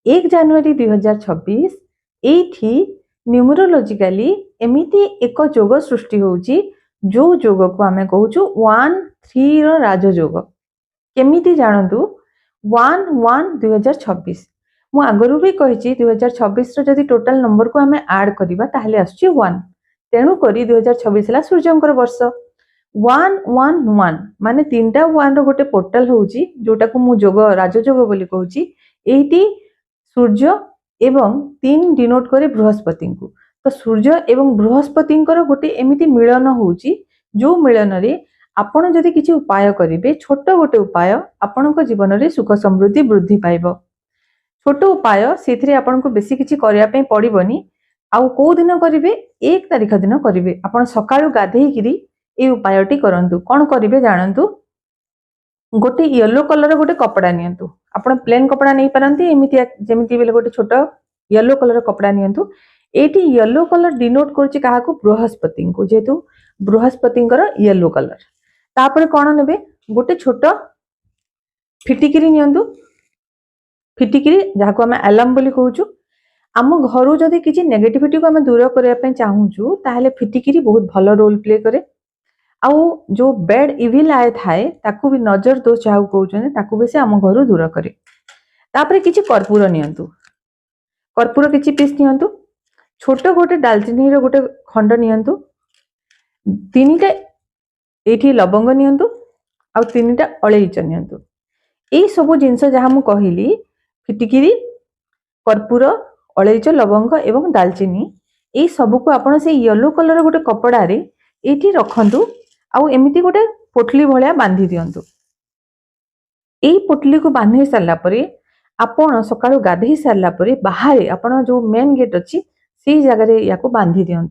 1 ଜାନୁଆରୀ 2026 एठी न्यूमरोलॉजिकली एमिति एक जोग सृष्टि होउची जो जोग को आमे कहूछु 1-3 रो राजयोग। केमिति जानतु 1-1-2026 मु आगरु भी कहिची 2026 रो जदी टोटल नंबर को आमे ऐड करिबा ताहले आछी 1 तेनु करी 2026 ला सूर्यंकर वर्ष 1-1-1 माने तीनटा 1 रो गोटे पोर्टल होउची जोटा को मु जोग राजयोग बोली कहूची। एठी सूर्य एवं 3 डिनोट करे बृहस्पति को तो सूर्य एवं बृहस्पति गोटे एमिति मिलन होउची जो मिलन रे आपण जदि किछि उपाय करिवे छोट गोटे उपाय आपण को जीवन रे सुख समृद्धि वृद्धि पाइबो। छोट उपाय सेथरे आपण को बेसी किछि करिया पे पड़िबोनी। आउ को दिन करिवे 1 तारिख दिन करिवे आपण सकाळु गाधेई किरी ए उपायटी करंतु। कोन करिवे जानंतु गोटे येलो कलर गोटे कपड़ा नियंतु आपण प्लेन कपड़ा नहीं पारंती एमिति जेमिति बेले गोटे छोट येलो कलर कपड़ा नियंतु। एटी येलो कलर डिनोट करछि काहा को बृहस्पति को जेतु बृहस्पति येलो कलर। तापर कोन नेबे गोटे छोट फिटिकिरी नियंतु फिटिकिरी जाको हम अलार्म बोली कहूछु। आम घरु जदि किछि नेगेटिविटी को हम दूर करिया पे चाहूछु ताहले फिटिकिरी बहुत भलो रोल प्ले करे। आउ जो बैड इविल आए थाए ताकू भी नजर दोष जाहु कहउछने ताकू भी से आम घरु दूर करे। तापर किछि कर्पूर नियंतु कर्पूर किछि पीस नियंतु छोट गोटे दालचीनी रो गोटे खंड नियंतु 3टा एठी लवंग नियंतु आ 3टा अळेइच नियंतु। ए सब जिंस जहा मु कहिली फिटिकिरी कर्पूर अळेइच लवंग एवं दालचीनी ए सब को आपण से येलो कलर गोटे कपड़ा रे एठी रखंतु आउ एमिति गोटे पोटली भलिया बांधी दियंतु। एई पोटली को बांधी सारला परे आपण सकाळु गाधेई सारला परे बाहर आपण जो मेन गेट अछि सेई जगह रे याको बांधी दियंतु।